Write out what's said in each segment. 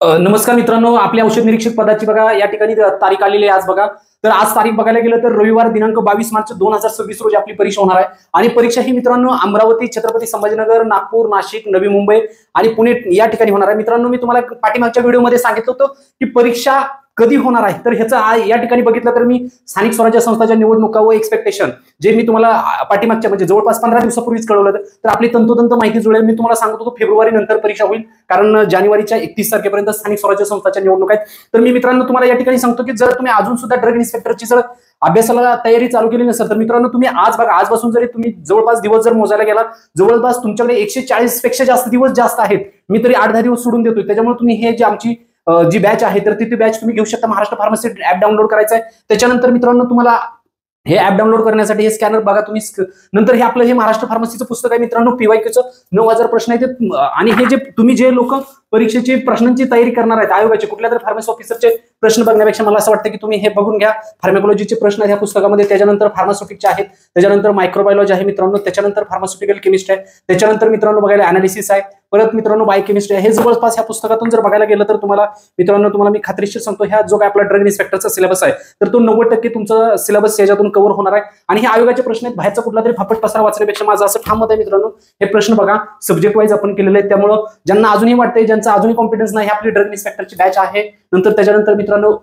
नमस्कार मित्रांनो, आपल्या औषध निरीक्षक पदाची बघा या ठिकाणी तारीख आलेली आहे आज बघा. तर आज तारीख बघायला गेलं तर रविवार दिनांक 22 मार्च 2026 रोजी आपली परीक्षा होणार आहे. आणि परीक्षा ही मित्रांनो अमरावती, छत्रपती संभाजीनगर, नागपूर, नाशिक, नवी मुंबई आणि पुणे या ठिकाणी होणार आहे. मित्रांनो, मी तुम्हाला पाठीमागच्या व्हिडिओमध्ये सांगितलं होतं की परीक्षा कधी होणार आहे. तर ह्याचं या ठिकाणी बघितलं तर मी स्थानिक स्वराज्य संस्थांच्या निवडणुका व एक्सपेक्टेशन जे मी तुम्हाला पाठीमागच्या म्हणजे जवळपास 15 दिवसापूर्वीच कळवलं तर आपली तंतोतंत माहिती जुळेल. मी तुम्हाला सांगत होतो फेब्रुवारी नंतर परीक्षा होईल, कारण जानेवारीच्या 31 तारखेपर्यंत स्थानिक स्वराज्य संस्थांच्या निवडणूक आहेत. तर मी मित्रांनो तुम्हाला या ठिकाणी सांगतो की जर तुम्ही अजून सुद्धा ड्रग इन्स्पेक्टरची जर अभ्यासाला तयारी चालू केली नसेल तर मित्रांनो तुम्ही आज बघा, आजपासून जरी तुम्ही जवळपास दिवस जर मोजायला गेला, जवळपास तुमच्याकडे 140 पेक्षा जास्त दिवस जास्त आहेत. मी तरी 8-10 दिवस सोडून देतोय. त्याच्यामुळे तुम्ही हे जे आमची जी बॅच आहे तर ती बॅच तुम्ही घेऊ शकता. महाराष्ट्र फार्मसी ऍप डाउनलोड करायचं आहे. त्याच्यानंतर मित्रांनो तुम्हाला हे ऍप डाउनलोड करण्यासाठी हे स्कॅनर बघा तुम्ही. नंतर हे आपलं हे महाराष्ट्र फार्मसीचं पुस्तक आहे मित्रांनो. पीवायक्यूचं 9000 प्रश्न आहेत. आणि हे जे तुम्ही जे लोक परीक्षेची प्रश्नांची तयारी करणार आहेत, आयोगाचे कुठल्या तरी फार्मसी ऑफिसरचे प्रश्न बघण्यापेक्षा मला असं वाटतं की तुम्ही हे बघून घ्या. फार्माकोलॉजीचे प्रश्न आहेत या पुस्तकामध्ये. त्याच्यानंतर फार्मास्युटिकचे आहेत, त्याच्यानंतर मायक्रोबायोलॉजी आहे मित्रांनो, त्याच्यानंतर फार्मास्युटिकल केमिस्ट्री आहे, त्याच्यानंतर मित्रांनो बघायला अनालिसिस आहे, परत मित्रांनो बायोकेमिस्ट्री आहे. हे जवळपास ह्या पुस्तकातून जर बघायला गेलं तर तुम्हाला मी खात्रीशीर सांगतो, ह्या जो काय आपला ड्रग इन्स्पेक्टरचा सिलेबस आहे तर तो 90% तुमचा सिलेबस याच्यातून कव्हर होणार आहे. आणि हे आयोगाचे प्रश्न आहेत. बाहेरचा कुठला तरी फापट पसारा वाचण्यापेक्षा माझं असं ठाम मत आहे मित्रांनो, हे प्रश्न बघा सब्जेक्ट वाईज आपण केलेले आहेत. त्यामुळं ज्यांना अजूनही वाटतंय, ज्यांचा अजूनही कॉन्फिडन्स नाही, आपली ड्रग इन्स्पेक्टरची बॅच आहे. नंतर त्याच्यानंतर मित्रांनो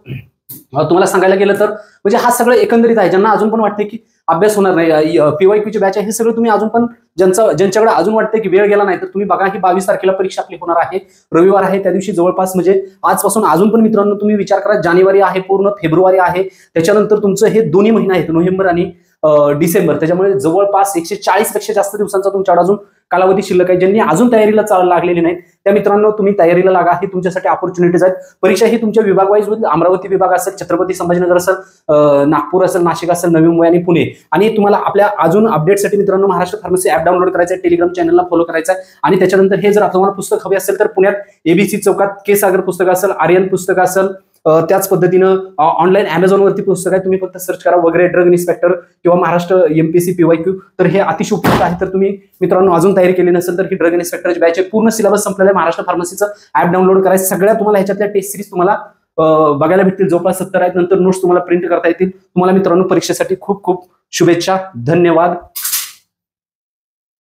तुम्हाला सांगायला गेलं तर म्हणजे हा सगळं एकंदरीत आहे. ज्यांना अजून पण वाटते की अभ्यास होणार नाही, पीवायक्यूची बॅच आहे, हे सगळं तुम्ही अजून पण ज्यांच्याकडे अजून वाटते की वेळ गेला नाही तर तुम्ही बघा, ही 22 तारखेला परीक्षा आपली होणार आहे. रविवार आहे, त्या दिवशी जवळपास म्हणजे आजपासून अजून पण मित्रांनो तुम्ही विचार करा, जानेवारी आहे, पूर्ण फेब्रुवारी आहे, त्याच्यानंतर तुमचं हे दोन्ही महिने आहेत, नोव्हेंबर आणि डिसेंबर. त्याच्यामुळे जवळपास 140 पेक्षा जास्त दिवसांचा तुमच्याकडे अजून कालावधी शिल्लक आहे. ज्यांनी अजून तयारीला लागलेली नाही त्या मित्रांनो तुम्ही तयारीला लागा. ही तुमच्यासाठी ऑपॉर्च्युनिटीज आहेत. परीक्षा ही तुमच्या विभाग वाईज होईल. अमरावती विभाग असेल, छत्रपती संभाजीनगर असेल, नागपूर असेल, नाशिक असेल, नवी मुंबई आणि पुणे. आणि तुम्हाला आपल्या अजून अपडेटसाठी मित्रांनो महाराष्ट्र फार्मसी ऍप डाउनलोड करायचं आहे, टेलिग्राम चॅनलला फॉलो करायचं आहे. आणि त्याच्यानंतर हे जर तुम्हाला पुस्तक हवे असेल तर पुण्यात एबीसी चौकात के सागर पुस्तक असेल, आर्यन पुस्तक असेल, त्याच पद्धतीनं ऑनलाईन अमेझॉनवरती पुस्तक आहे, तुम्ही फक्त सर्च करा वगैरे ड्रग इन्स्पेक्टर किंवा महाराष्ट्र एमपीएससी पीवायक्यू. तर हे अतिशय उपयुक्त आहे. तर तुम्ही मित्रांनो अजून तयारी केली नसेल तर ही ड्रग इन्स्पेक्टरची बॅच आहे. पूर्ण सिलेबस संपलेला आहे. महाराष्ट्र फार्मसीचं ऍप डाउनलोड करायचं. सगळ्या तुम्हाला ह्याच्यातल्या टेस्ट सिरीज तुम्हाला बघायला भेटतील, जवळपास 70 आहेत. नंतर नोट्स तुम्हाला प्रिंट करता येतील. तुम्हाला मित्रांनो परीक्षेसाठी खूप खूप शुभेच्छा. धन्यवाद.